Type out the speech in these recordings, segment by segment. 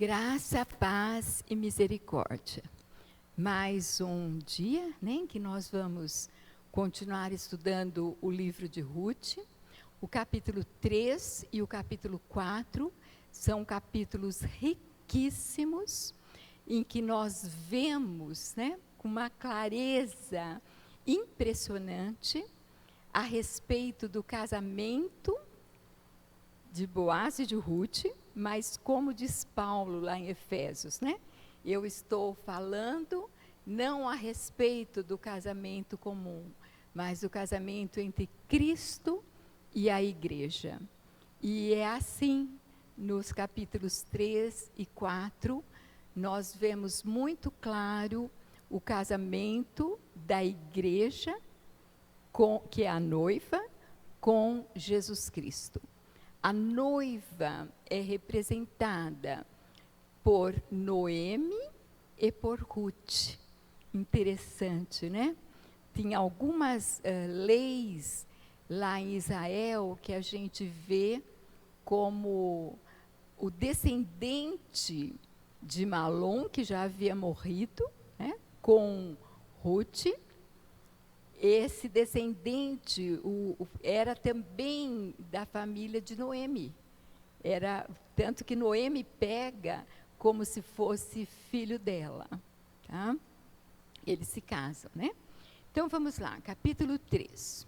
Graça, paz e misericórdia. Mais um dia, né, em que nós vamos continuar estudando o livro de Ruth. O capítulo 3 e o capítulo 4 são capítulos riquíssimos, em que nós vemos, né, com uma clareza impressionante a respeito do casamento de Boaz e de Ruth, mas como diz Paulo lá em Efésios, né? Eu estou falando não a respeito do casamento comum, mas do casamento entre Cristo e a igreja. E é assim, nos capítulos 3 e 4, nós vemos muito claro o casamento da igreja, que é a noiva, com Jesus Cristo. A noiva é representada por Noemi e por Ruth. Interessante, né? Tem algumas leis lá em Israel que a gente vê como o descendente de Malom, que já havia morrido, né, com Ruth. Esse descendente era também da família de Noemi. Tanto que Noemi pega como se fosse filho dela. Tá? Eles se casam, né? Então, vamos lá, capítulo 3.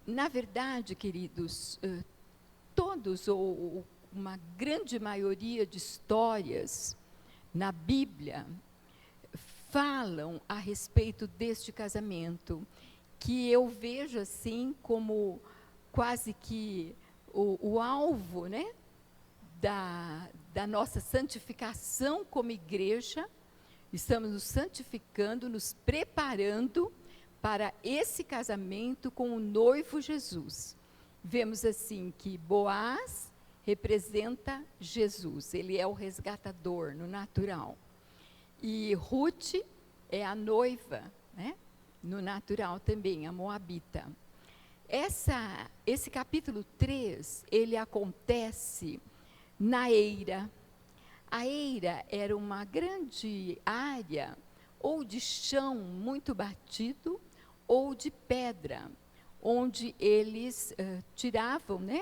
Na verdade, queridos, todos, ou uma grande maioria de histórias na Bíblia, falam a respeito deste casamento, que eu vejo assim como quase que o alvo, né, da nossa santificação como igreja. Estamos nos santificando, nos preparando para esse casamento com o noivo Jesus. Vemos assim que Boaz representa Jesus, ele é o resgatador no natural. E Ruth é a noiva, né? No natural também, a moabita. Esse capítulo 3, ele acontece na Eira. A Eira era uma grande área, ou de chão muito batido, ou de pedra, onde eles tiravam, né,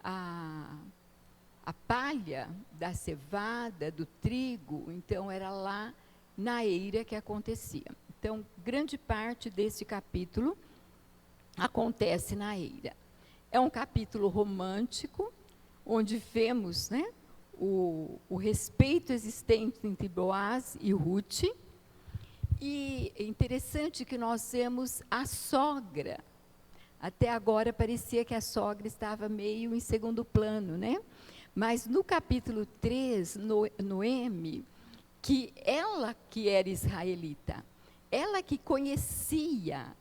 a palha da cevada, do trigo. Então era lá na Eira que acontecia. Então, grande parte desse capítulo acontece na Eira. É um capítulo romântico, onde vemos, né, o respeito existente entre Boaz e Ruth. E é interessante que nós vemos a sogra. Até agora parecia que a sogra estava meio em segundo plano, né? Mas no capítulo 3, Noemi, que ela que era israelita, ela que conhecia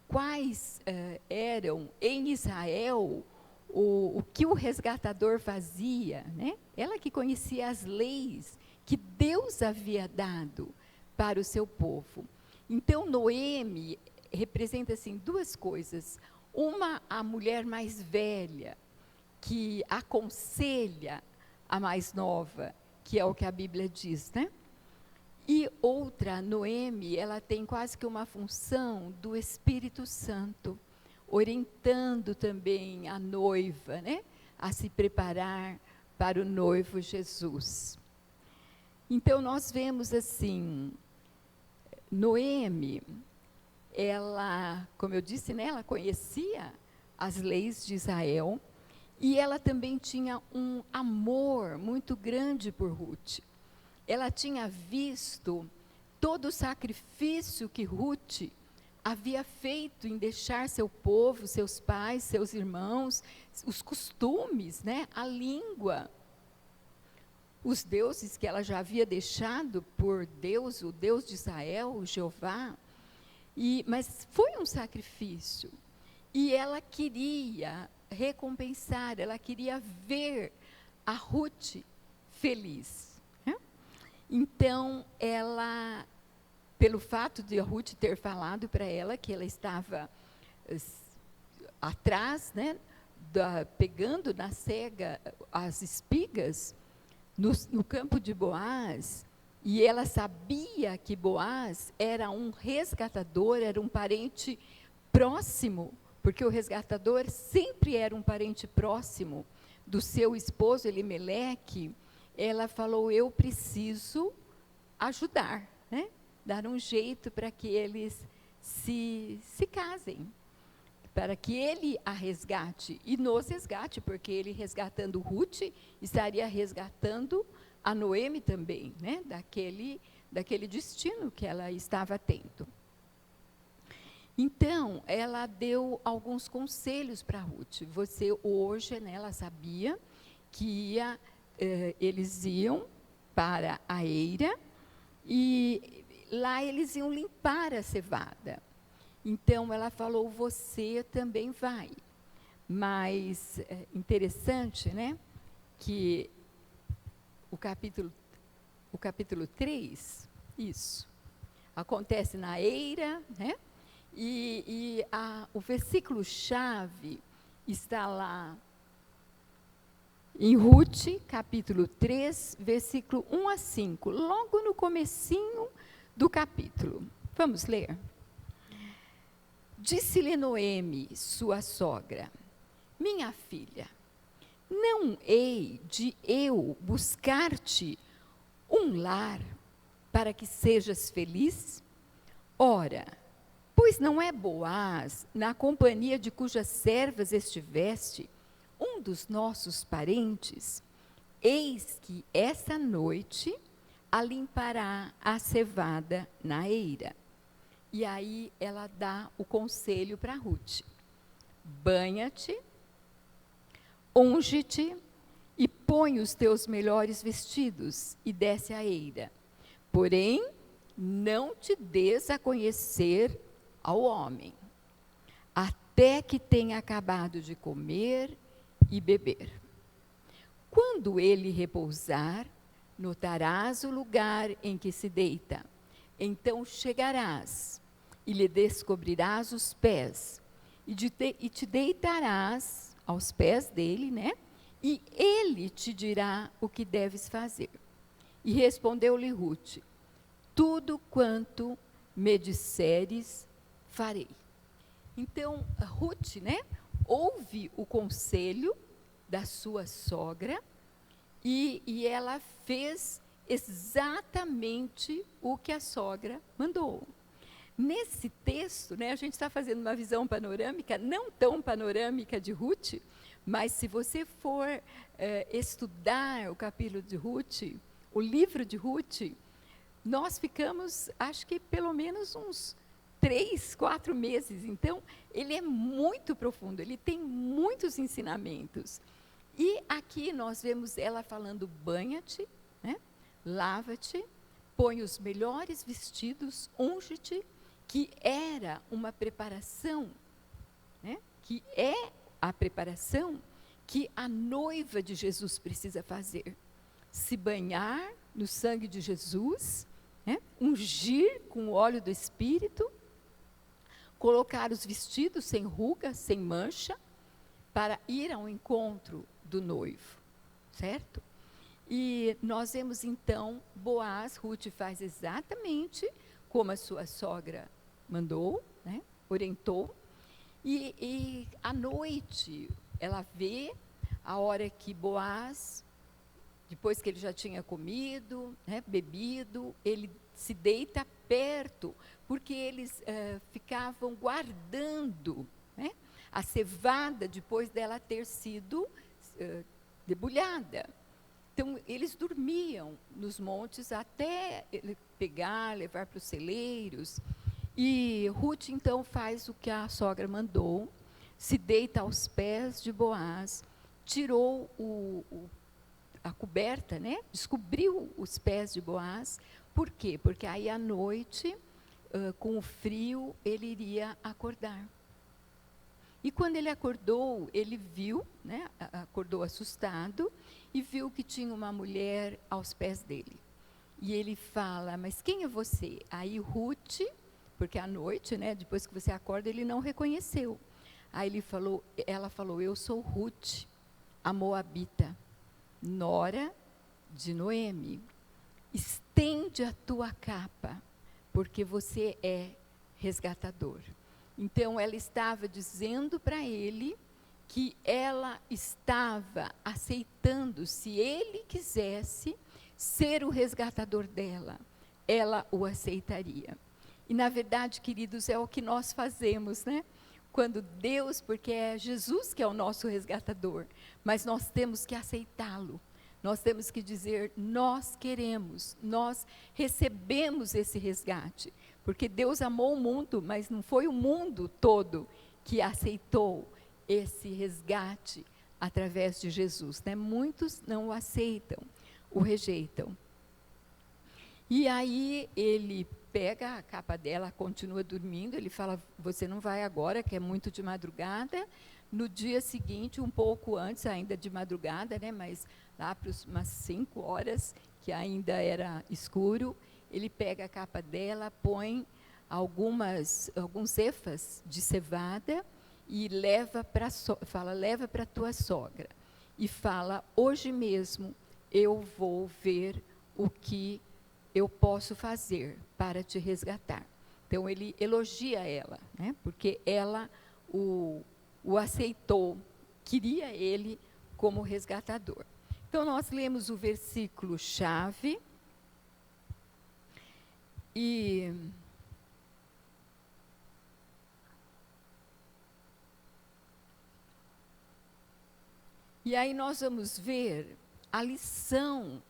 quais eram em Israel o que o resgatador fazia, né? Ela que conhecia as leis que Deus havia dado para o seu povo. Então, Noemi representa assim duas coisas. Uma, a mulher mais velha, que aconselha a mais nova, que é o que a Bíblia diz, né? E outra, Noemi, ela tem quase que uma função do Espírito Santo, orientando também a noiva, né, a se preparar para o noivo Jesus. Então, nós vemos assim, Noemi, ela, como eu disse, né, ela conhecia as leis de Israel, e ela também tinha um amor muito grande por Ruth. Ela tinha visto todo o sacrifício que Ruth havia feito em deixar seu povo, seus pais, seus irmãos, os costumes, né, a língua, os deuses que ela já havia deixado por Deus, o Deus de Israel, o Jeová. Mas foi um sacrifício. E ela queria recompensar, ela queria ver a Ruth feliz. Né? Então, ela, pelo fato de a Ruth ter falado para ela que ela estava atrás, né, pegando na cega as espigas, no campo de Boaz, e ela sabia que Boaz era um resgatador, era um parente próximo, porque o resgatador sempre era um parente próximo do seu esposo Elimeleque. Ela falou: eu preciso ajudar, né? Dar um jeito para que eles se casem, para que ele a resgate e nos resgate, porque ele resgatando Ruth, estaria resgatando a Noemi também, né? daquele destino que ela estava tendo. Então, ela deu alguns conselhos para Ruth. Você hoje, né, ela sabia que eles iam para a eira e lá eles iam limpar a cevada. Então, ela falou: você também vai. Mas interessante, né, que o capítulo 3, isso, acontece na eira, né? E o versículo-chave está lá em Ruth, capítulo 3, versículo 1 a 5, logo no comecinho do capítulo. Vamos ler? Disse-lhe Noemi, sua sogra: minha filha, não hei de eu buscar-te um lar para que sejas feliz? Ora, pois não é Boaz, na companhia de cujas servas estiveste, um dos nossos parentes? Eis que esta noite a limpará a cevada na eira. E aí ela dá o conselho para Ruth: banha-te, unge-te e põe os teus melhores vestidos e desce à eira. Porém, não te des a conhecer ao homem, até que tenha acabado de comer e beber. Quando ele repousar, notarás o lugar em que se deita. Então chegarás e lhe descobrirás os pés, e te deitarás aos pés dele, né? E ele te dirá o que deves fazer. E respondeu-lhe Ruth: tudo quanto me disseres, farei. Então, Ruth, né, ouve o conselho da sua sogra e ela fez exatamente o que a sogra mandou. Nesse texto, né, a gente está fazendo uma visão panorâmica, não tão panorâmica de Ruth, mas se você for estudar o capítulo de Ruth, o livro de Ruth, nós ficamos, acho que pelo menos uns 3, 4 meses. Então, ele é muito profundo, ele tem muitos ensinamentos. E aqui nós vemos ela falando: banha-te, né? Lava-te, põe os melhores vestidos, unge-te, que era uma preparação, né? Que é a preparação que a noiva de Jesus precisa fazer. Se banhar no sangue de Jesus, né? Ungir com o óleo do Espírito, colocar os vestidos sem ruga, sem mancha, para ir ao encontro do noivo, certo? E nós vemos então Boaz, Ruth faz exatamente como a sua sogra mandou, né? Orientou, e à noite ela vê a hora que Boaz, depois que ele já tinha comido, né, bebido, ele se deita perto, porque eles ficavam guardando, né, a cevada depois dela ter sido debulhada. Então, eles dormiam nos montes até pegar, levar para os celeiros. E Ruth, então, faz o que a sogra mandou, se deita aos pés de Boaz, tirou a coberta, né? Descobriu os pés de Boaz. Por quê? Porque aí à noite, com o frio, ele iria acordar. E quando ele acordou, ele viu, né? Acordou assustado, e viu que tinha uma mulher aos pés dele. E ele fala: mas quem é você? Aí Ruth, porque à noite, né, depois que você acorda, ele não reconheceu. Aí ela falou: eu sou Ruth, a moabita, nora de Noemi: estende a tua capa, porque você é resgatador. Então, ela estava dizendo para ele que ela estava aceitando, se ele quisesse ser o resgatador dela, ela o aceitaria. E, na verdade, queridos, é o que nós fazemos, né? Quando Deus, porque é Jesus que é o nosso resgatador, mas nós temos que aceitá-lo. Nós temos que dizer: nós queremos, nós recebemos esse resgate. Porque Deus amou o mundo, mas não foi o mundo todo que aceitou esse resgate através de Jesus, né? Muitos não o aceitam, o rejeitam. E aí ele pega a capa dela, continua dormindo, ele fala: você não vai agora, que é muito de madrugada. No dia seguinte, um pouco antes ainda de madrugada, né, mas lá para umas 5 horas, que ainda era escuro, ele pega a capa dela, põe alguns efas de cevada e leva para tua sogra. E fala: hoje mesmo eu vou ver o que eu posso fazer para te resgatar. Então, ele elogia ela, né, porque ela o aceitou, queria ele como resgatador. Então, nós lemos o versículo-chave e aí nós vamos ver a lição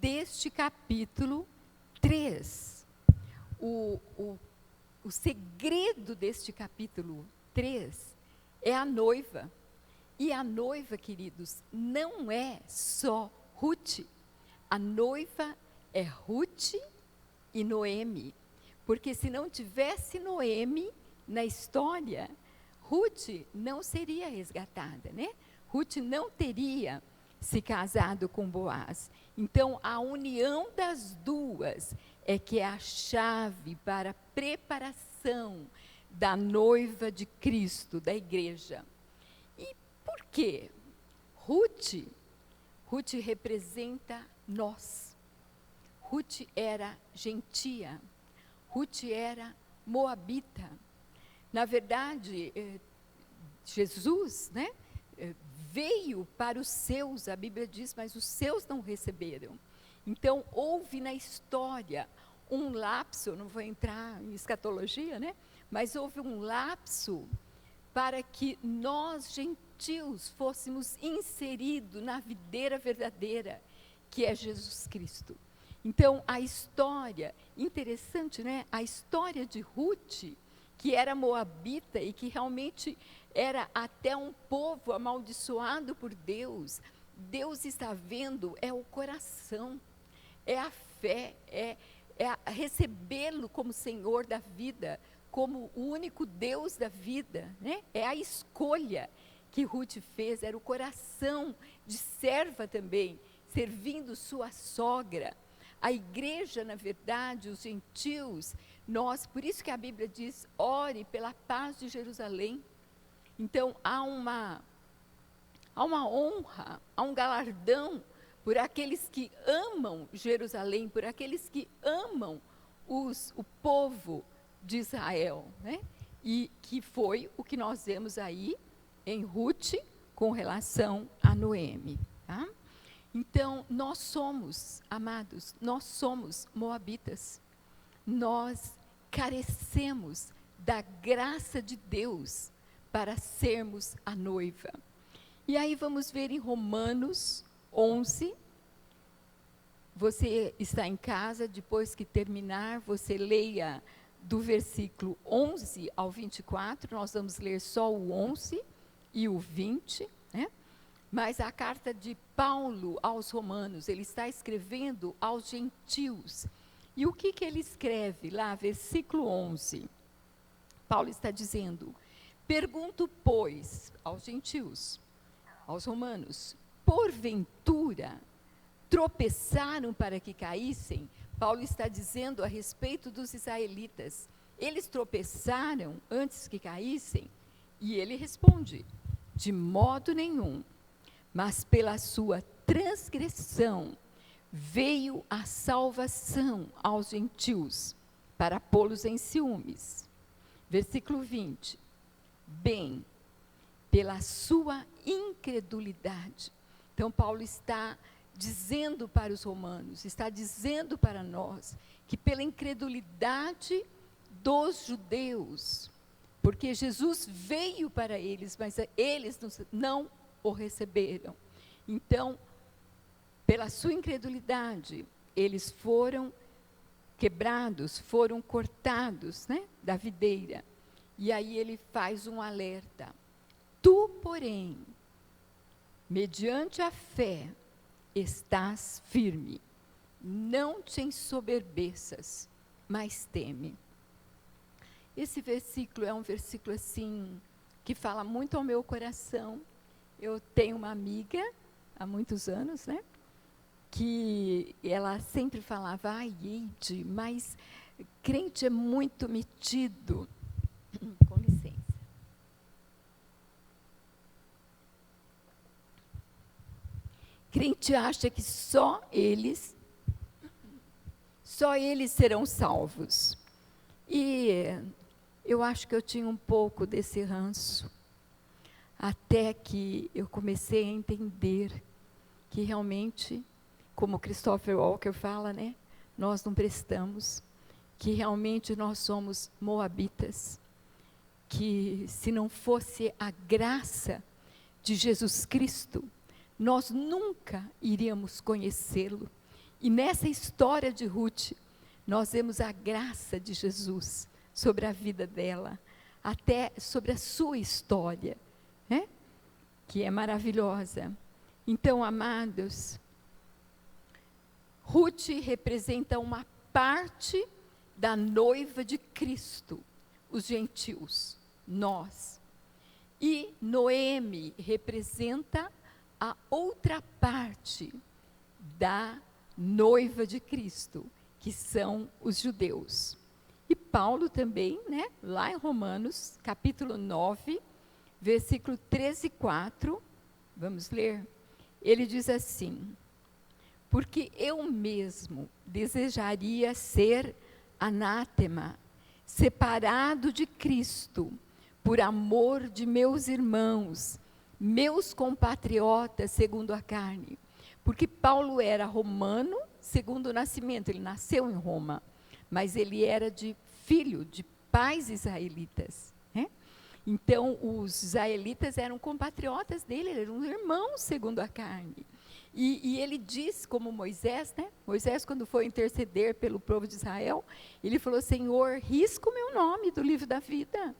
deste capítulo 3. O segredo deste capítulo 3 é a noiva. E a noiva, queridos, não é só Ruth. A noiva é Ruth e Noemi. Porque se não tivesse Noemi na história, Ruth não seria resgatada, né? Ruth não teria se casado com Boaz. Então, a união das duas é que é a chave para a preparação da noiva de Cristo, da igreja. E por quê? Ruth representa nós. Ruth era gentia. Ruth era moabita. Na verdade, Jesus, né, veio para os seus, a Bíblia diz, mas os seus não receberam. Então, houve na história um lapso, não vou entrar em escatologia, né? Mas houve um lapso para que nós, gentios, fôssemos inseridos na videira verdadeira, que é Jesus Cristo. Então, a história, interessante, né? A história de Ruth, que era moabita e que realmente era até um povo amaldiçoado por Deus. Deus está vendo, é o coração, é a fé, é recebê-lo como Senhor da vida, como o único Deus da vida, né? É a escolha que Ruth fez, era o coração de serva também, servindo sua sogra. A igreja, na verdade, os gentios, por isso que a Bíblia diz: ore pela paz de Jerusalém. Então, há uma honra, há um galardão por aqueles que amam Jerusalém, por aqueles que amam o povo de Israel, né? E que foi o que nós vemos aí em Ruth com relação a Noemi, tá? Então, nós somos, amados, nós somos moabitas. Nós carecemos da graça de Deus para sermos a noiva. E aí vamos ver em Romanos 11. Você está em casa, depois que terminar, você leia do versículo 11 ao 24, nós vamos ler só o 11 e o 20, né? Mas a carta de Paulo aos Romanos, ele está escrevendo aos gentios. E o que ele escreve lá, versículo 11? Paulo está dizendo: pergunto, pois, aos gentios, aos romanos, porventura tropeçaram para que caíssem? Paulo está dizendo a respeito dos israelitas. Eles tropeçaram antes que caíssem? E ele responde: de modo nenhum, mas pela sua transgressão veio a salvação aos gentios, para pô-los em ciúmes. Versículo 20. Bem, pela sua incredulidade. Então, Paulo está dizendo para os romanos, está dizendo para nós, que pela incredulidade dos judeus, porque Jesus veio para eles, mas eles não o receberam. Então, pela sua incredulidade, eles foram quebrados, foram cortados, né, da videira. E aí ele faz um alerta. Tu, porém, mediante a fé, estás firme. Não te ensoberbeças, mas teme. Esse versículo é um versículo assim, que fala muito ao meu coração. Eu tenho uma amiga, há muitos anos, né? Que ela sempre falava, ai, Eide, mas crente é muito metido. Com licença. Crente acha que só eles serão salvos. E eu acho que eu tinha um pouco desse ranço, até que eu comecei a entender que realmente, como Christopher Walker fala, né, nós não prestamos, que realmente nós somos moabitas, que se não fosse a graça de Jesus Cristo, nós nunca iríamos conhecê-lo. E nessa história de Ruth, nós vemos a graça de Jesus sobre a vida dela, até sobre a sua história, né? Que é maravilhosa. Então, amados, Ruth representa uma parte da noiva de Cristo, os gentios, nós. E Noemi representa a outra parte da noiva de Cristo, que são os judeus. E Paulo também, né, lá em Romanos, capítulo 9, versículo 13 e 4, vamos ler? Ele diz assim: porque eu mesmo desejaria ser anátema, separado de Cristo, por amor de meus irmãos, meus compatriotas segundo a carne. Porque Paulo era romano segundo o nascimento, ele nasceu em Roma, mas ele era filho de pais israelitas, né? Então, os israelitas eram compatriotas dele, eram irmãos segundo a carne. E ele diz, como Moisés, né? Moisés, quando foi interceder pelo povo de Israel, ele falou: Senhor, risca o meu nome do livro da vida.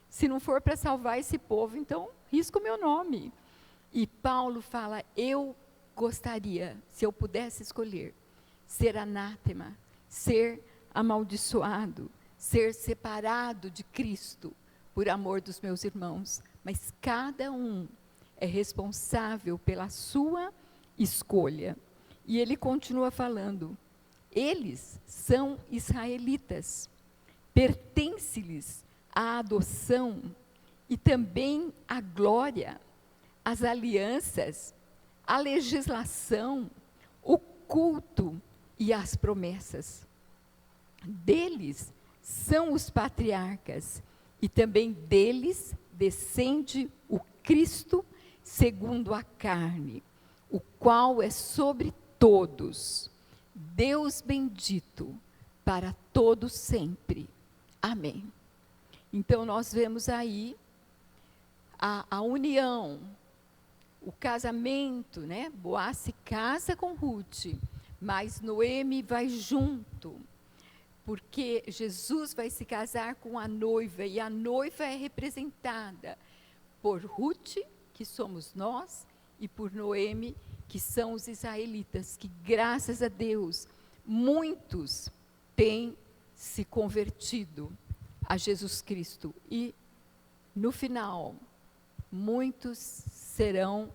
Se não for para salvar esse povo, então risca o meu nome. E Paulo fala: eu gostaria, se eu pudesse escolher, ser anátema, ser amaldiçoado, ser separado de Cristo, por amor dos meus irmãos. Mas cada um é responsável pela sua escolha. E ele continua falando: eles são israelitas, pertence-lhes a adoção e também a glória, as alianças, a legislação, o culto e as promessas. Deles são os patriarcas, e também deles descende o Cristo segundo a carne, o qual é sobre todos, Deus bendito para todos sempre. Amém. Então, nós vemos aí a união, o casamento, né? Boaz se casa com Ruth, mas Noemi vai junto, porque Jesus vai se casar com a noiva, e a noiva é representada por Ruth, que somos nós, e por Noemi, que são os israelitas, que graças a Deus, muitos têm se convertido a Jesus Cristo. E, no final, muitos serão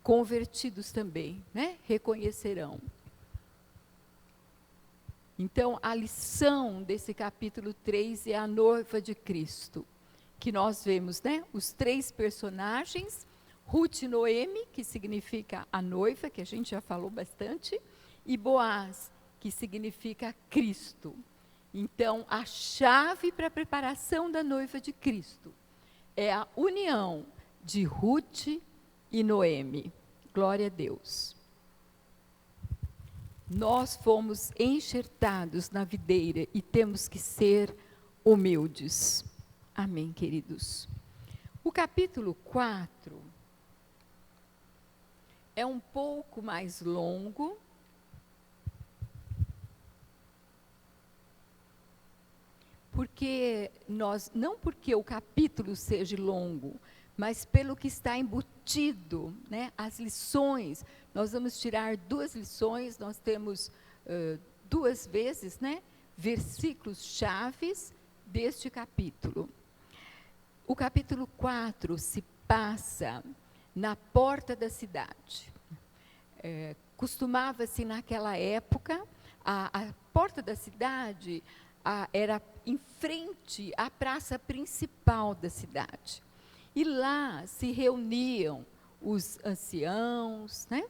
convertidos também, né? Reconhecerão. Então, a lição desse capítulo 3 é a noiva de Cristo, que nós vemos, né? Os três personagens, Ruth e Noemi, que significa a noiva, que a gente já falou bastante, e Boaz, que significa Cristo. Então, a chave para a preparação da noiva de Cristo é a união de Ruth e Noemi. Glória a Deus. Nós fomos enxertados na videira e temos que ser humildes. Amém, queridos. O capítulo 4 é um pouco mais longo. Não porque o capítulo seja longo, mas pelo que está embutido, né, as lições. Nós vamos tirar 2 lições, nós temos 2 vezes, né, versículos chaves deste capítulo. O capítulo 4 se passa na porta da cidade. Costumava-se naquela época, a porta da cidade era em frente à praça principal da cidade. E lá se reuniam os anciãos, né?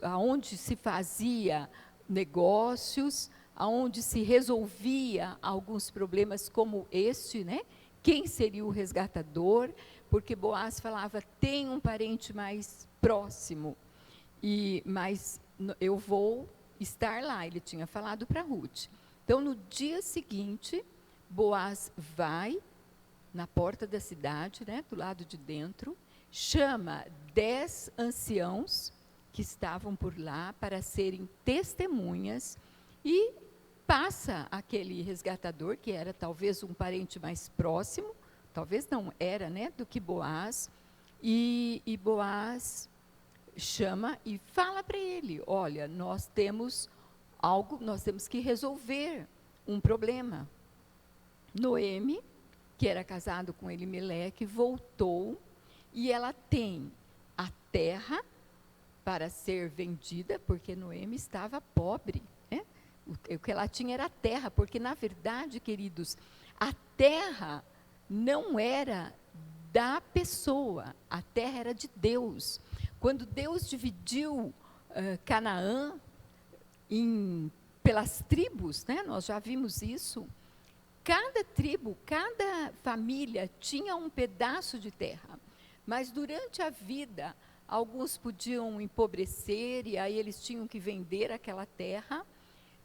Aonde se fazia negócios, aonde se resolvia alguns problemas como este, né? Quem seria o resgatador? Porque Boaz falava, tem um parente mais próximo, mas eu vou estar lá. Ele tinha falado para Ruth. Então, no dia seguinte, Boaz vai na porta da cidade, né, do lado de dentro, chama 10 anciãos que estavam por lá para serem testemunhas e passa aquele resgatador, que era talvez um parente mais próximo, talvez não era, né, do que Boaz, e Boaz chama e fala para ele, olha, nós temos que resolver um problema. Noemi, que era casado com Elimeleque, voltou e ela tem a terra para ser vendida, porque Noemi estava pobre, né? O que ela tinha era a terra, porque na verdade, queridos, a terra não era da pessoa, a terra era de Deus. Quando Deus dividiu Canaã pelas tribos, né? Nós já vimos isso. Cada tribo, cada família tinha um pedaço de terra, mas durante a vida, alguns podiam empobrecer e aí eles tinham que vender aquela terra.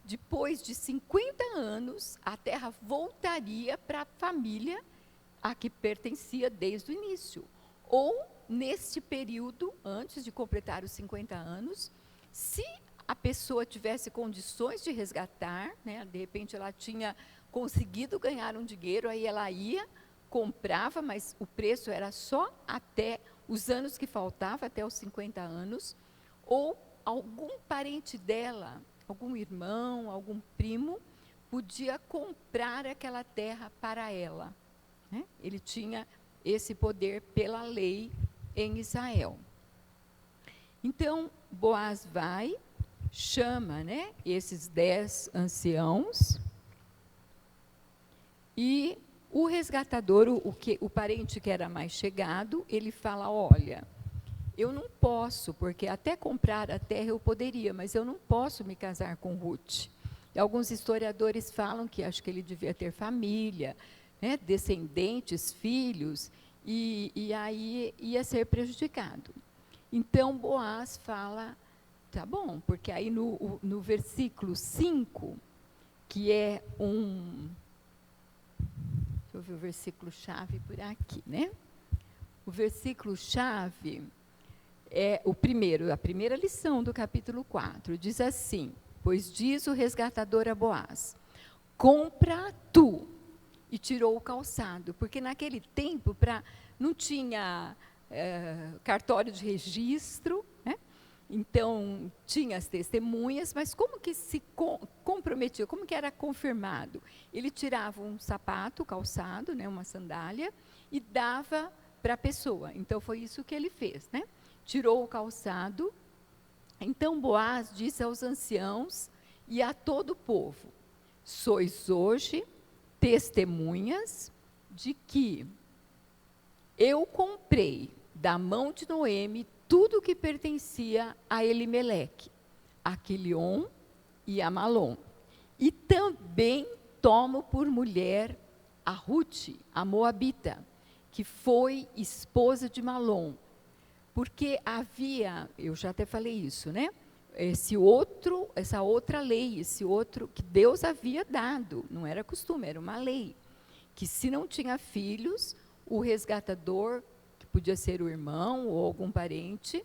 Depois de 50 anos, a terra voltaria para a família a que pertencia desde o início. Ou, neste período, antes de completar os 50 anos, se a pessoa tivesse condições de resgatar, né, de repente ela tinha conseguido ganhar um dinheiro, aí ela ia, comprava, mas o preço era só até os anos que faltavam, até os 50 anos, ou algum parente dela, algum irmão, algum primo, podia comprar aquela terra para ela, né? Ele tinha esse poder pela lei em Israel. Então, Boaz vai, chama, né, esses 10 anciãos, e o resgatador, o parente que era mais chegado, ele fala, olha, eu não posso, porque até comprar a terra eu poderia, mas eu não posso me casar com Ruth. E alguns historiadores falam que acho que ele devia ter família, né, descendentes, filhos, e aí ia ser prejudicado. Então, Boaz fala, tá bom, porque aí no versículo 5, que é deixa eu ver o versículo-chave por aqui, né? O versículo-chave é a primeira lição do capítulo 4, diz assim, pois diz o resgatador a Boaz, compra tu, e tirou o calçado, porque naquele tempo não tinha cartório de registro, né? Então, tinha as testemunhas, mas como que se comprometia, como que era confirmado? Ele tirava um sapato, calçado, né, uma sandália, e dava para a pessoa. Então, foi isso que ele fez, né? Tirou o calçado. Então, Boaz disse aos anciãos e a todo o povo, sois hoje testemunhas de que eu comprei da mão de Noemi tudo que pertencia a Elimeleque, a Quilion e a Malom. E também tomo por mulher a Ruth, a Moabita, que foi esposa de Malom. Porque havia, eu já até falei isso, né? Essa outra lei, esse outro que Deus havia dado, não era costume, era uma lei, que se não tinha filhos, o resgatador, que podia ser o irmão ou algum parente,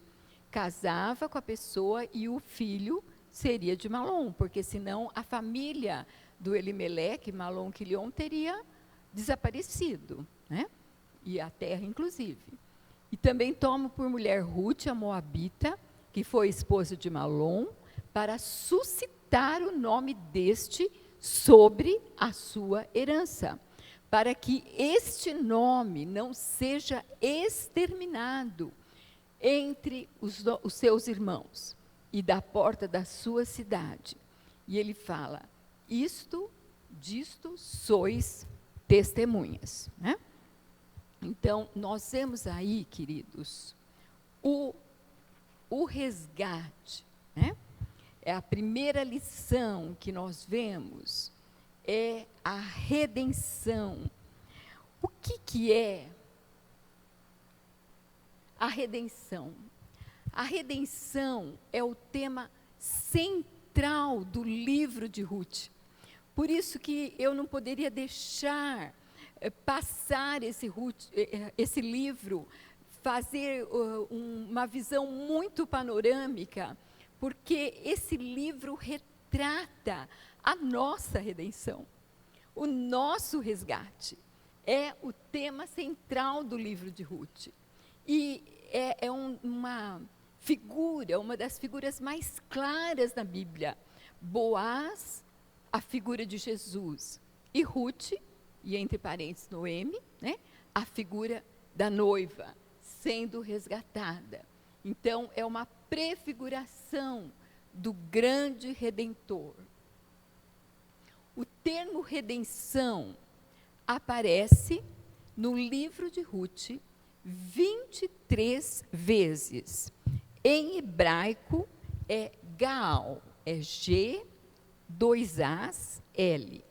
casava com a pessoa e o filho seria de Malom, porque senão a família do Elimeleque, Malom Quilion, teria desaparecido, né? E a terra, inclusive. E também tomo por mulher Ruth, a Moabita, que foi esposa de Malom, para suscitar o nome deste sobre a sua herança, para que este nome não seja exterminado entre os seus irmãos e da porta da sua cidade. E ele fala, disto sois testemunhas, né? Então, nós vemos aí, queridos, o resgate, né? É a primeira lição que nós vemos, é a redenção. O que é a redenção? A redenção é o tema central do livro de Ruth. Por isso que eu não poderia deixar passar esse livro, fazer uma visão muito panorâmica, porque esse livro retrata a nossa redenção, o nosso resgate. É o tema central do livro de Ruth. E uma figura, uma das figuras mais claras da Bíblia. Boaz, a figura de Jesus, e Ruth, e entre parênteses Noemi, né, a figura da noiva, sendo resgatada. Então, é uma prefiguração do grande Redentor. O termo redenção aparece no livro de Ruth 23 vezes. Em hebraico é Gaal, é G, 2 As, L.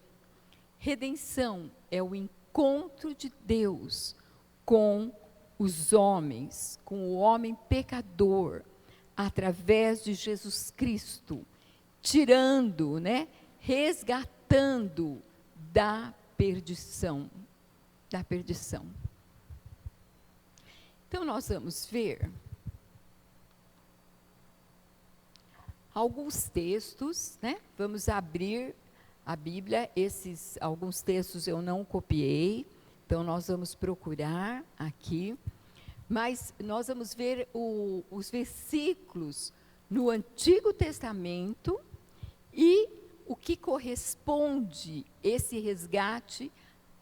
Redenção é o encontro de Deus com os homens, com o homem pecador, através de Jesus Cristo, tirando, né, resgatando da perdição. Da perdição. Então, nós vamos ver alguns textos, né? Vamos abrir a Bíblia, alguns textos eu não copiei, então nós vamos procurar aqui, mas nós vamos ver os versículos no Antigo Testamento e o que corresponde esse resgate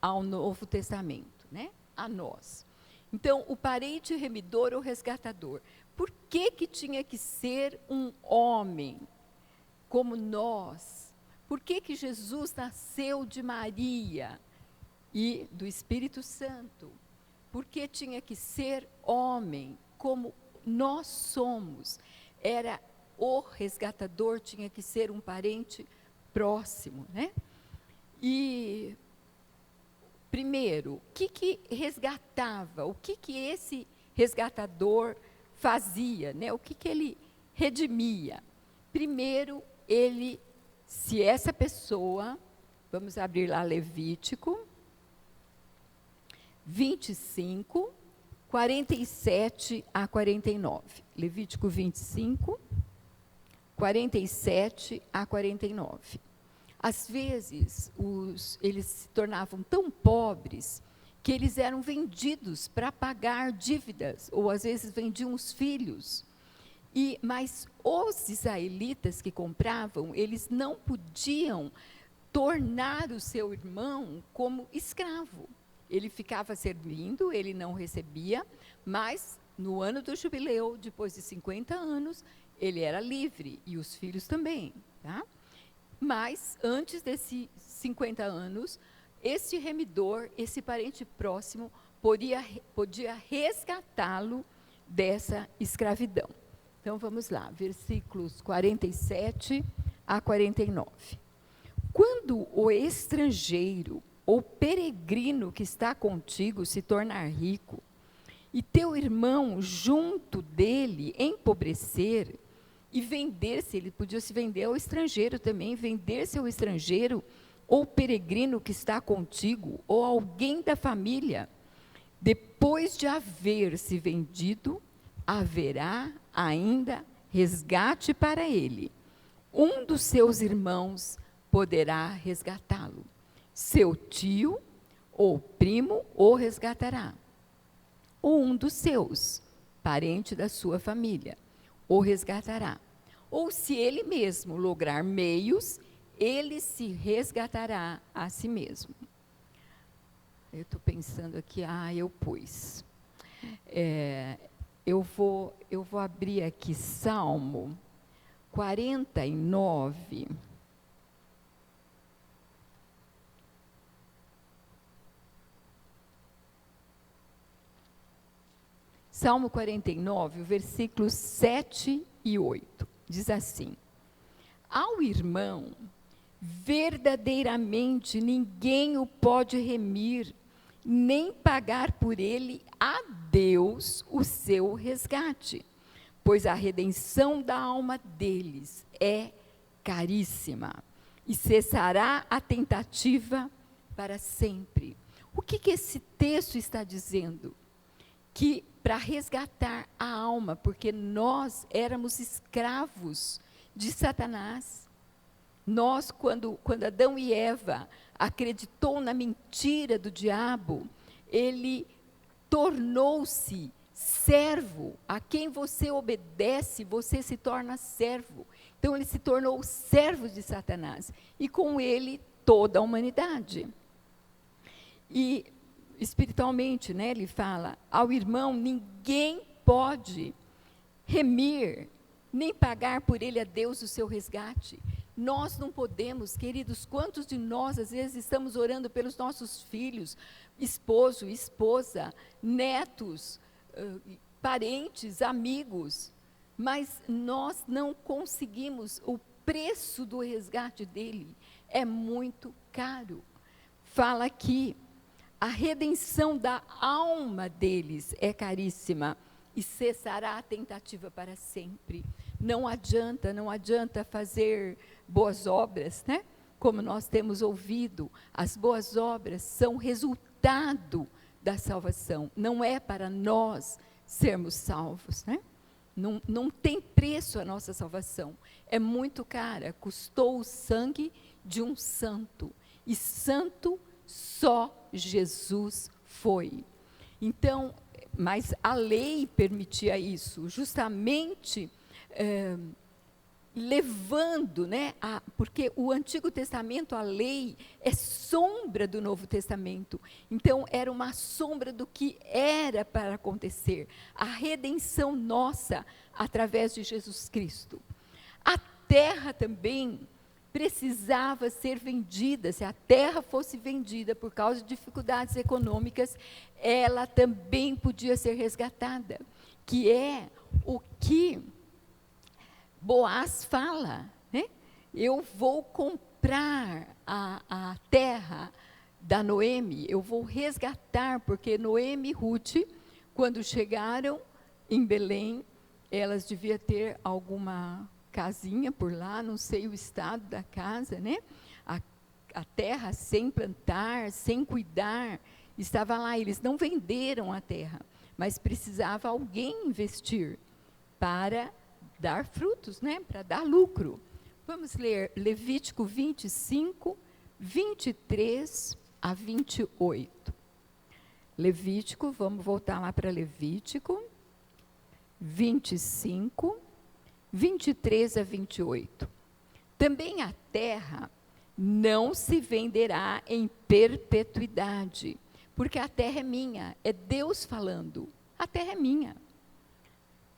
ao Novo Testamento, né? A nós. Então, o parente remidor ou resgatador. Por que tinha que ser um homem como nós? Por que Jesus nasceu de Maria e do Espírito Santo? Por que tinha que ser homem como nós somos? O resgatador tinha que ser um parente próximo, né? E primeiro, o que resgatava? O que esse resgatador fazia, né? O que ele redimia? Primeiro, se essa pessoa, vamos abrir lá Levítico 25, 47 a 49. Levítico 25, 47 a 49. Às vezes, eles se tornavam tão pobres que eles eram vendidos para pagar dívidas, ou às vezes vendiam os filhos. Mas os israelitas que compravam, eles não podiam tornar o seu irmão como escravo. Ele ficava servindo, ele não recebia, mas no ano do jubileu, depois de 50 anos, ele era livre, e os filhos também, tá? Mas, antes desses 50 anos, esse remidor, esse parente próximo, podia resgatá-lo dessa escravidão. Então, vamos lá, versículos 47 a 49. Quando o estrangeiro ou peregrino que está contigo se tornar rico, e teu irmão junto dele empobrecer, e vender-se, ele podia se vender ao estrangeiro também, vender-se ao estrangeiro, ou peregrino que está contigo, ou alguém da família, depois de haver se vendido, haverá ainda resgate para ele. Um dos seus irmãos poderá resgatá-lo. Seu tio ou primo o resgatará. Ou um dos seus, parente da sua família, o resgatará. Ou se ele mesmo lograr meios, ele se resgatará a si mesmo. Eu estou pensando aqui, eu pus. Eu vou abrir aqui Salmo 49. Salmo 49, versículos 7 e 8. Diz assim: ao irmão, verdadeiramente ninguém o pode remir, nem pagar por ele a Deus o seu resgate, pois a redenção da alma deles é caríssima, e cessará a tentativa para sempre. O que esse texto está dizendo? Que para resgatar a alma, porque nós éramos escravos de Satanás. Nós, quando Adão e Eva acreditou na mentira do diabo, ele tornou-se servo. A quem você obedece, você se torna servo. Então, ele se tornou servo de Satanás. E com ele, toda a humanidade. E, espiritualmente, né, ele fala, ao irmão, ninguém pode remir, nem pagar por ele a Deus o seu resgate. Nós não podemos, queridos, quantos de nós, às vezes, estamos orando pelos nossos filhos, esposo, esposa, netos, parentes, amigos, mas nós não conseguimos, o preço do resgate dele é muito caro. Fala aqui, a redenção da alma deles é caríssima e cessará a tentativa para sempre. Não adianta fazer boas obras, né? Como nós temos ouvido, as boas obras são resultado da salvação. Não é para nós sermos salvos, né? Não tem preço a nossa salvação. É muito cara, custou o sangue de um santo. E santo só Jesus foi. Então, mas a lei permitia isso, justamente levando, né, porque o Antigo Testamento, a lei, é sombra do Novo Testamento. Então, era uma sombra do que era para acontecer. A redenção nossa, através de Jesus Cristo. A terra também precisava ser vendida. Se a terra fosse vendida por causa de dificuldades econômicas, ela também podia ser resgatada, que é o que Boaz fala, né? Eu vou comprar a terra da Noemi, eu vou resgatar, porque Noemi e Ruth, quando chegaram em Belém, elas deviam ter alguma casinha por lá, não sei o estado da casa, né? A terra sem plantar, sem cuidar, estava lá. Eles não venderam a terra, mas precisava alguém investir para dar frutos, né? Para dar lucro. Vamos ler Levítico 25, 23 a 28. Levítico, vamos voltar lá para Levítico 25, 23 a 28. Também a terra não se venderá em perpetuidade, porque a terra é minha, é Deus falando, a terra é minha.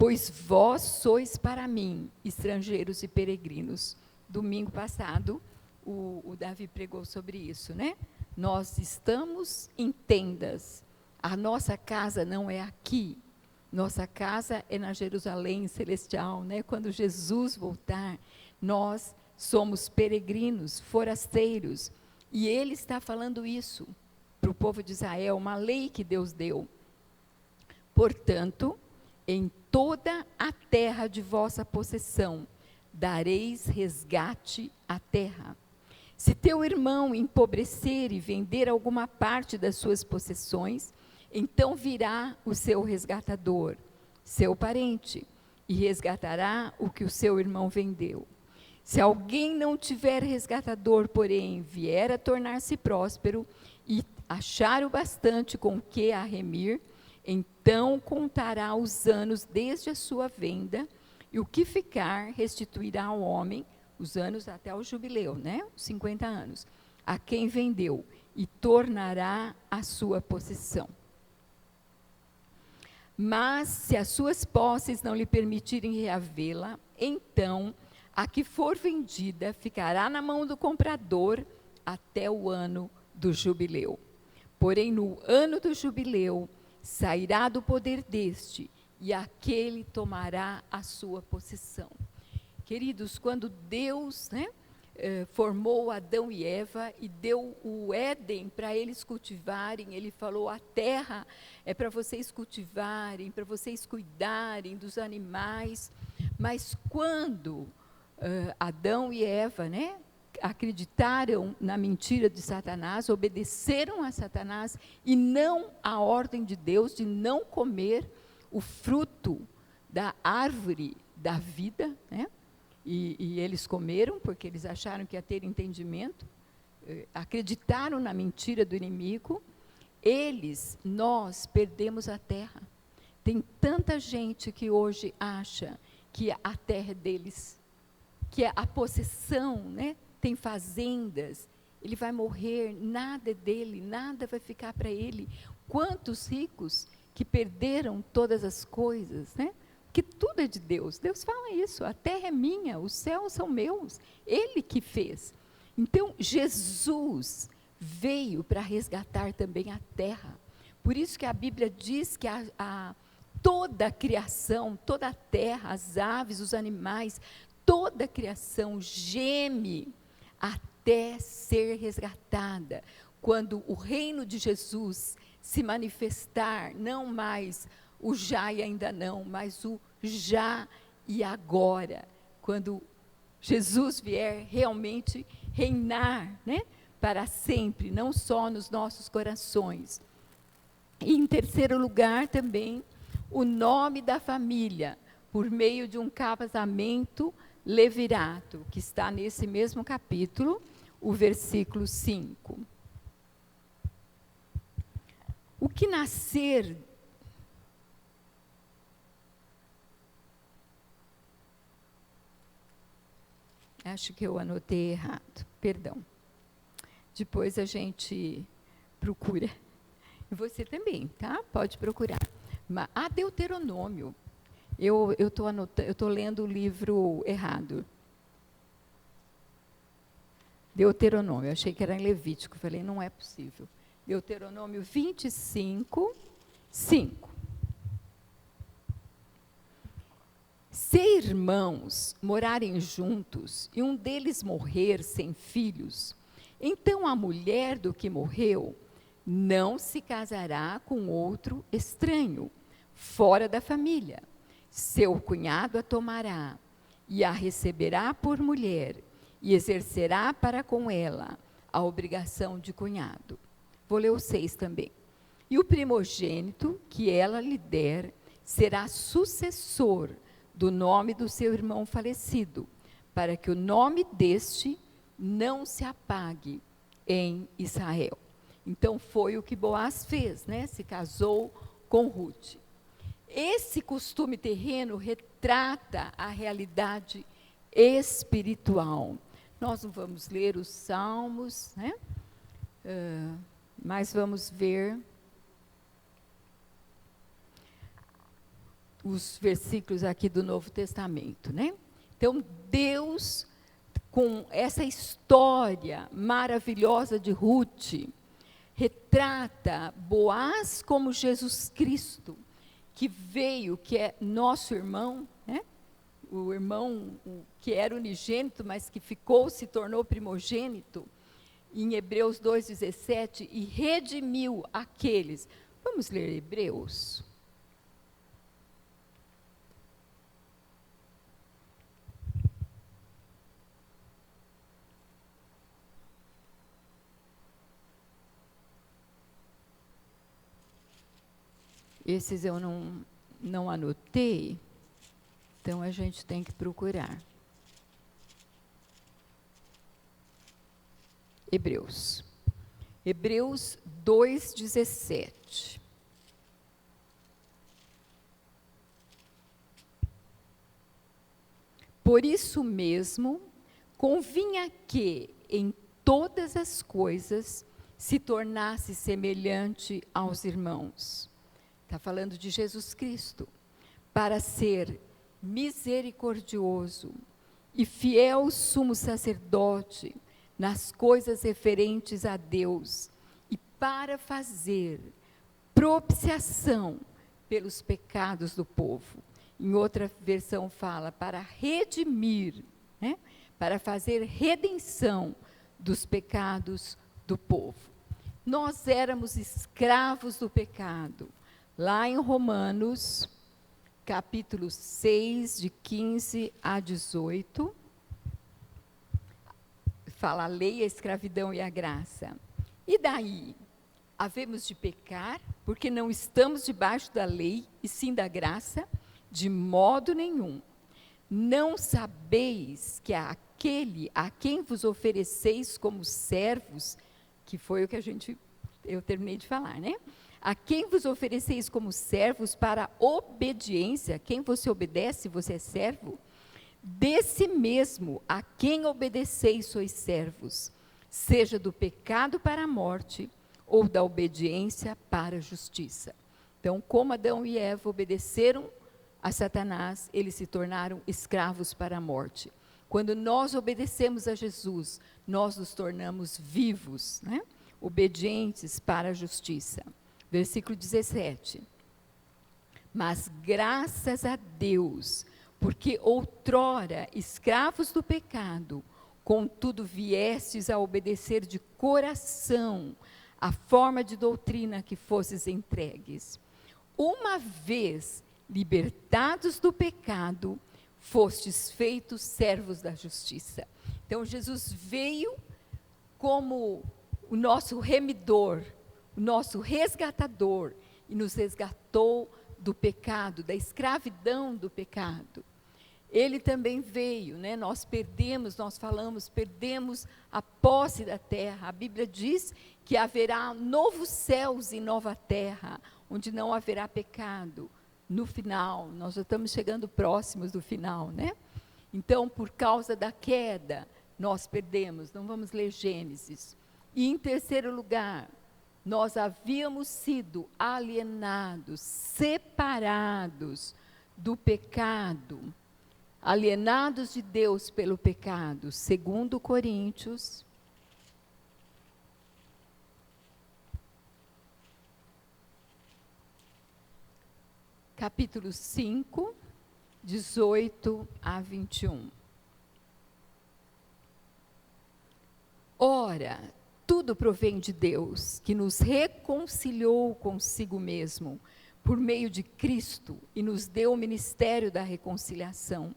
Pois vós sois para mim, estrangeiros e peregrinos. Domingo passado, o Davi pregou sobre isso, né? Nós estamos em tendas, a nossa casa não é aqui, Nossa casa é na Jerusalém celestial, né? Quando Jesus voltar, nós somos peregrinos, forasteiros. E ele está falando isso para o povo de Israel, uma lei que Deus deu. Portanto, em toda a terra de vossa possessão, dareis resgate à terra. Se teu irmão empobrecer e vender alguma parte das suas possessões, então virá o seu resgatador, seu parente, e resgatará o que o seu irmão vendeu. Se alguém não tiver resgatador, porém, vier a tornar-se próspero e achar o bastante com que a remir, então contará os anos desde a sua venda, e o que ficar restituirá ao homem, os anos até o jubileu, né? 50 anos, a quem vendeu, e tornará a sua possessão. Mas, se as suas posses não lhe permitirem reavê-la, então a que for vendida ficará na mão do comprador até o ano do jubileu. Porém, no ano do jubileu, sairá do poder deste, e aquele tomará a sua possessão. Queridos, quando Deus, formou Adão e Eva e deu o Éden para eles cultivarem, ele falou, a terra é para vocês cultivarem, para vocês cuidarem dos animais. Mas quando Adão e Eva, acreditaram na mentira de Satanás, obedeceram a Satanás e não à ordem de Deus de não comer o fruto da árvore da vida, e eles comeram porque eles acharam que ia ter entendimento, acreditaram na mentira do inimigo, nós perdemos a terra. Tem tanta gente que hoje acha que a terra é deles, que a possessão, tem fazendas, ele vai morrer, nada é dele, nada vai ficar para ele. Quantos ricos que perderam todas as coisas, que tudo é de Deus. Deus fala isso, a terra é minha, os céus são meus, ele que fez. Então, Jesus veio para resgatar também a terra. Por isso que a Bíblia diz que toda a criação, toda a terra, as aves, os animais, toda a criação geme até ser resgatada. Quando o reino de Jesus se manifestar, não mais o já e ainda não, mas o já e agora, quando Jesus vier realmente reinar, para sempre, não só nos nossos corações. E em terceiro lugar também, o nome da família, por meio de um casamento levirato, que está nesse mesmo capítulo, o versículo 5. O que nascer acho que eu anotei errado, perdão. Depois a gente procura. E você também, tá? Pode procurar. Deuteronômio. Eu estou lendo o livro errado. Deuteronômio, eu achei que era em Levítico, falei, não é possível. Deuteronômio 25, 5. Se irmãos morarem juntos e um deles morrer sem filhos, então a mulher do que morreu não se casará com outro estranho, fora da família. Seu cunhado a tomará e a receberá por mulher e exercerá para com ela a obrigação de cunhado. Vou ler o 6 também. E o primogênito que ela lhe der será sucessor do nome do seu irmão falecido, para que o nome deste não se apague em Israel. Então, foi o que Boaz fez, se casou com Ruth. Esse costume terreno retrata a realidade espiritual. Nós não vamos ler os Salmos, mas vamos ver os versículos aqui do Novo Testamento, Então, Deus, com essa história maravilhosa de Ruth, retrata Boaz como Jesus Cristo, que veio, que é nosso irmão, né? O irmão que era unigênito, mas que ficou, se tornou primogênito, em Hebreus 2,17, e redimiu aqueles. Vamos ler Hebreus. Esses eu não anotei, então a gente tem que procurar. Hebreus 2,17. Por isso mesmo, convinha que em todas as coisas se tornasse semelhante aos irmãos. Está falando de Jesus Cristo, para ser misericordioso e fiel sumo sacerdote nas coisas referentes a Deus, e para fazer propiciação pelos pecados do povo. Em outra versão fala, para redimir, né? Para fazer redenção dos pecados do povo. Nós éramos escravos do pecado. Lá em Romanos, capítulo 6, de 15 a 18, fala a lei, a escravidão e a graça. E daí? Havemos de pecar, porque não estamos debaixo da lei, e sim da graça? De modo nenhum. Não sabeis que aquele a quem vos ofereceis como servos, que foi o que eu terminei de falar, né? A quem vos ofereceis como servos para obediência, quem você obedece, você é servo, desse mesmo a quem obedeceis sois servos, seja do pecado para a morte, ou da obediência para a justiça. Então, como Adão e Eva obedeceram a Satanás, eles se tornaram escravos para a morte. Quando nós obedecemos a Jesus, nós nos tornamos vivos, né? Obedientes para a justiça. Versículo 17. Mas graças a Deus, porque outrora escravos do pecado, contudo viestes a obedecer de coração a forma de doutrina que fosses entregues. Uma vez libertados do pecado, fostes feitos servos da justiça. Então Jesus veio como o nosso remidor, o nosso resgatador, e nos resgatou do pecado, da escravidão do pecado. Ele também veio, né? Nós perdemos a posse da terra. A Bíblia diz que haverá novos céus e nova terra, onde não haverá pecado. No final, nós já estamos chegando próximos do final, né? Então, por causa da queda, nós perdemos. Não vamos ler Gênesis. E em terceiro lugar, nós havíamos sido alienados, separados do pecado, alienados de Deus pelo pecado. 2 Coríntios, capítulo 5, 18 a 21. Ora, tudo provém de Deus, que nos reconciliou consigo mesmo, por meio de Cristo, e nos deu o ministério da reconciliação.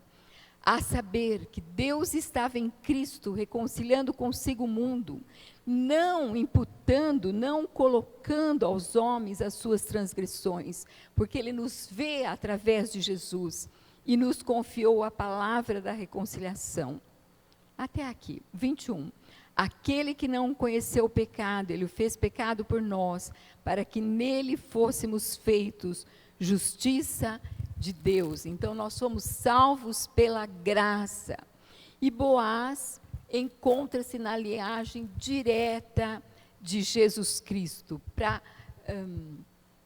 A saber que Deus estava em Cristo, reconciliando consigo o mundo, não imputando, não colocando aos homens as suas transgressões, porque Ele nos vê através de Jesus, e nos confiou a palavra da reconciliação. Até aqui, 21. Aquele que não conheceu o pecado, Ele o fez pecado por nós, para que nele fôssemos feitos justiça de Deus. Então, nós somos salvos pela graça. E Boaz encontra-se na linhagem direta de Jesus Cristo, para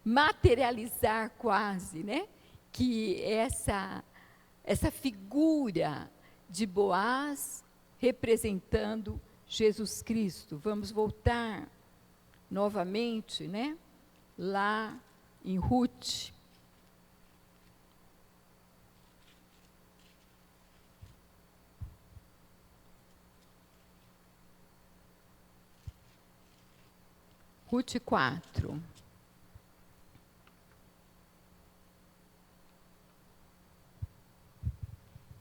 materializar quase, né, que essa figura de Boaz representando Jesus Cristo. Vamos voltar novamente, né, lá em Ruth. Ruth 4.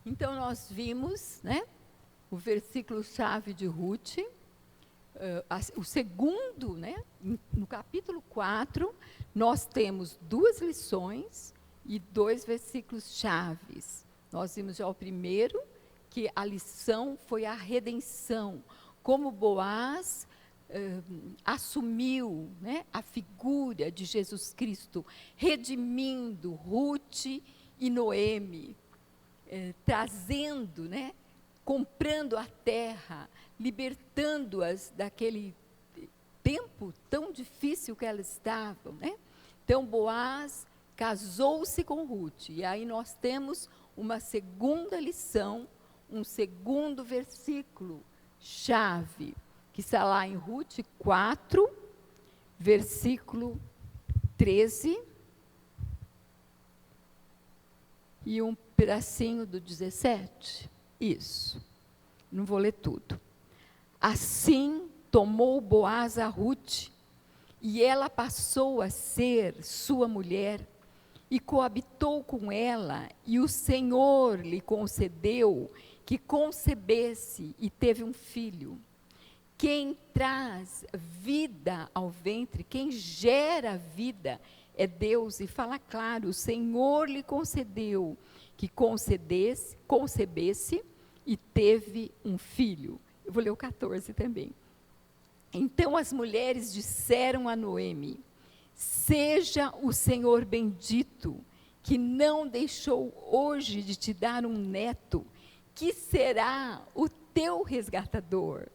Então, nós vimos, né, o versículo-chave de Ruth, o segundo, né, no capítulo 4, nós temos 2 lições e 2 versículos-chaves. Nós vimos já o primeiro, que a lição foi a redenção, como Boaz assumiu, né, a figura de Jesus Cristo, redimindo Ruth e Noemi, trazendo, né, comprando a terra, libertando-as daquele tempo tão difícil que elas estavam, né? Então, Boaz casou-se com Ruth, e aí nós temos uma segunda lição, um segundo versículo chave, que está lá em Ruth 4, versículo 13, e um pedacinho do 17. Isso. Não vou ler tudo. Assim tomou Boaz a Ruth, e ela passou a ser sua mulher, e coabitou com ela, e o Senhor lhe concedeu que concebesse e teve um filho. Quem traz vida ao ventre, quem gera vida é Deus, e fala claro, o Senhor lhe concedeu que concebesse e teve um filho. Eu vou ler o 14 também. Então as mulheres disseram a Noemi: seja o Senhor bendito, que não deixou hoje de te dar um neto, que será o teu resgatador.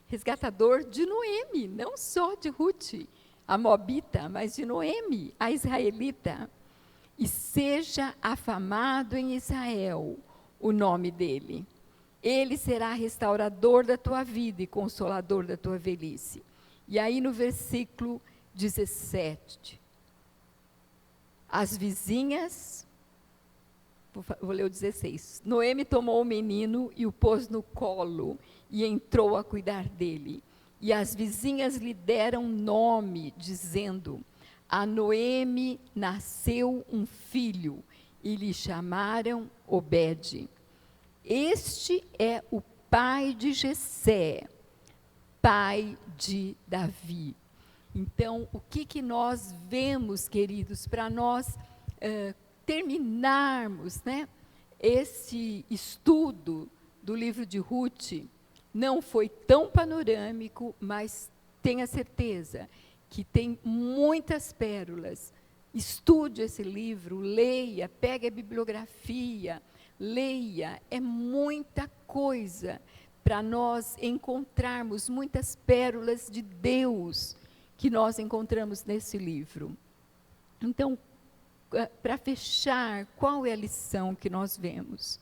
Resgatador de Noemi, não só de Ruth, a moabita, mas de Noemi, a israelita. E seja afamado em Israel o nome dele. Ele será restaurador da tua vida e consolador da tua velhice. E aí no versículo 17, as vizinhas, vou ler o 16. Noemi tomou o menino e o pôs no colo e entrou a cuidar dele. E as vizinhas lhe deram nome, dizendo: a Noemi nasceu um filho, e lhe chamaram Obed. Este é o pai de Jessé, pai de Davi. Então, o que nós vemos, queridos, para nós terminarmos, né, esse estudo do livro de Ruth, não foi tão panorâmico, mas tenha certeza que tem muitas pérolas. Estude esse livro, leia, pegue a bibliografia, leia, é muita coisa para nós encontrarmos muitas pérolas de Deus que nós encontramos nesse livro. Então, para fechar, qual é a lição que nós vemos?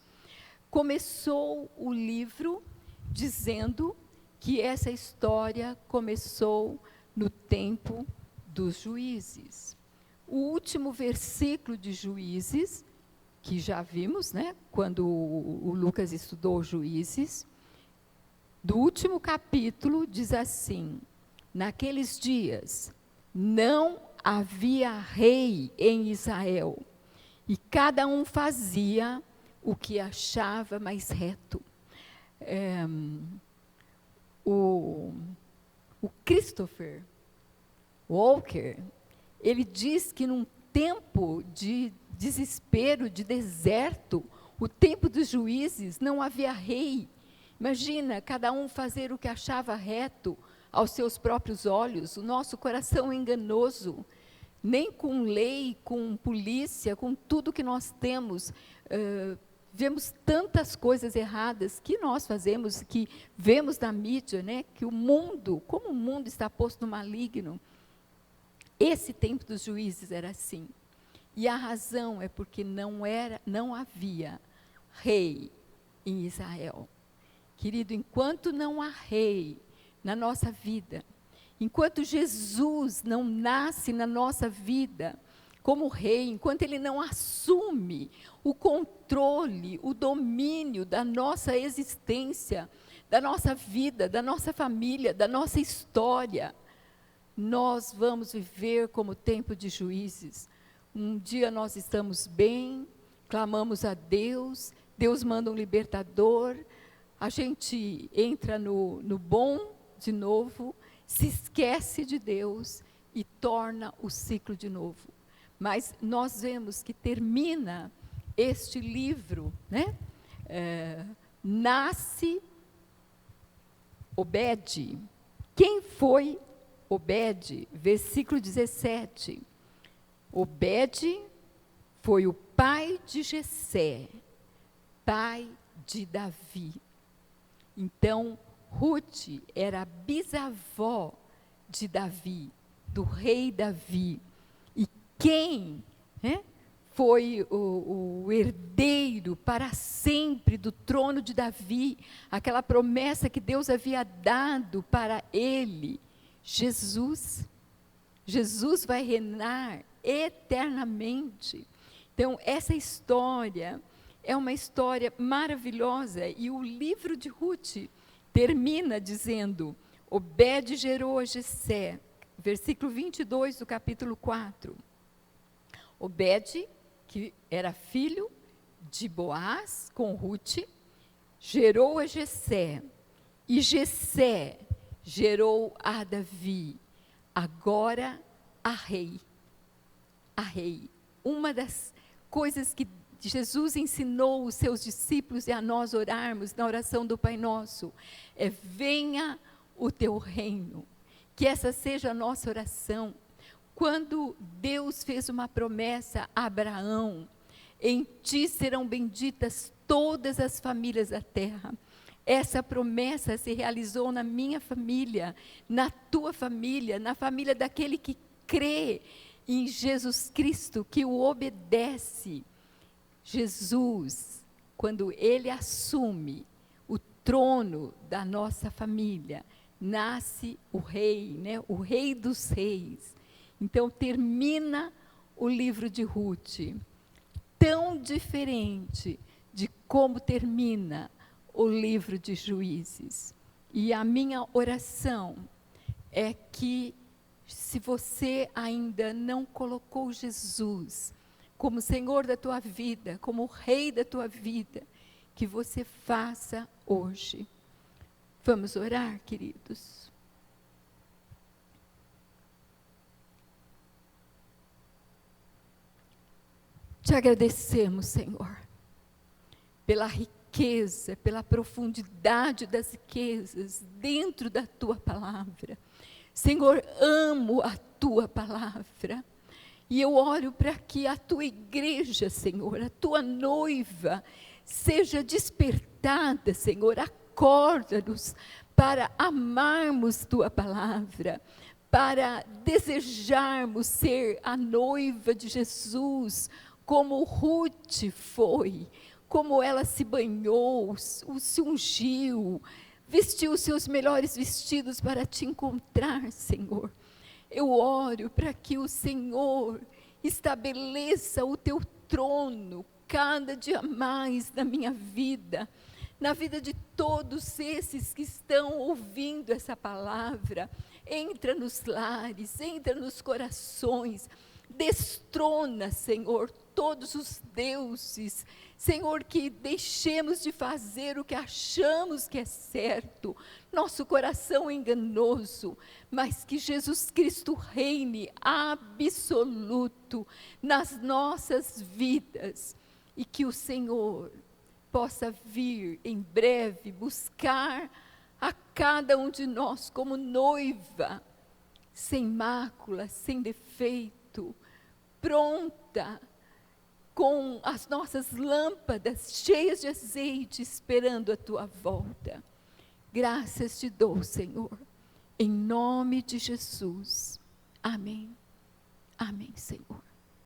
Começou o livro dizendo que essa história começou no tempo dos juízes. O último versículo de Juízes, que já vimos, né, quando o Lucas estudou Juízes, do último capítulo diz assim: naqueles dias não havia rei em Israel, e cada um fazia o que achava mais reto. O Christopher Walker, ele diz que num tempo de desespero, de deserto, o tempo dos juízes, não havia rei. Imagina, cada um fazer o que achava reto aos seus próprios olhos. O nosso coração é enganoso. Nem com lei, com polícia, com tudo que nós temos, vemos tantas coisas erradas que nós fazemos, que vemos na mídia, né, que o mundo, como o mundo está posto no maligno. Esse tempo dos juízes era assim. E a razão é porque não havia rei em Israel. Querido, enquanto não há rei na nossa vida, enquanto Jesus não nasce na nossa vida como rei, enquanto ele não assume o controle, o domínio da nossa existência, da nossa vida, da nossa família, da nossa história, nós vamos viver como tempo de juízes. Um dia nós estamos bem, clamamos a Deus, Deus manda um libertador, a gente entra no bom de novo, se esquece de Deus e torna o ciclo de novo. Mas nós vemos que termina este livro, né? Nasce Obed. Quem foi Obed? Versículo 17. Obed foi o pai de Jessé, pai de Davi. Então, Ruth era bisavó de Davi, do rei Davi. E quem foi o herdeiro para sempre do trono de Davi, aquela promessa que Deus havia dado para ele? Jesus. Jesus vai reinar eternamente. Então, essa história é uma história maravilhosa, e o livro de Ruth termina dizendo: Obed gerou a Jessé, versículo 22 do capítulo 4. Obed, que era filho de Boaz com Ruth, gerou a Jessé, e Jessé gerou a Davi, agora a rei. A rei. Uma das coisas que Jesus ensinou os seus discípulos e a nós orarmos na oração do Pai Nosso é: venha o teu reino. Que essa seja a nossa oração. Quando Deus fez uma promessa a Abraão: em ti serão benditas todas as famílias da terra. Essa promessa se realizou na minha família, na tua família, na família daquele que crê em Jesus Cristo, que o obedece. Jesus, quando ele assume o trono da nossa família, nasce o rei, o rei dos reis. Então termina o livro de Ruth, tão diferente de como termina o livro de Juízes. E a minha oração é que, se você ainda não colocou Jesus como Senhor da tua vida, como Rei da tua vida, que você faça hoje. Vamos orar, queridos? Te agradecemos, Senhor, pela riqueza, pela profundidade das riquezas dentro da tua palavra. Senhor, amo a tua palavra. E eu oro para que a tua igreja, Senhor, a tua noiva, seja despertada, Senhor. Acorda-nos para amarmos tua palavra, para desejarmos ser a noiva de Jesus, como Ruth foi, como ela se banhou, se ungiu, vestiu os seus melhores vestidos para te encontrar, Senhor. Eu oro para que o Senhor estabeleça o teu trono cada dia mais na minha vida, na vida de todos esses que estão ouvindo essa palavra. Entra nos lares, entra nos corações, destrona, Senhor, todos os deuses. Senhor, que deixemos de fazer o que achamos que é certo, nosso coração é enganoso, mas que Jesus Cristo reine absoluto nas nossas vidas, e que o Senhor possa vir em breve buscar a cada um de nós como noiva, sem mácula, sem defeito, pronta, com as nossas lâmpadas cheias de azeite, esperando a tua volta. Graças te dou, Senhor, em nome de Jesus. Amém. Amém, Senhor.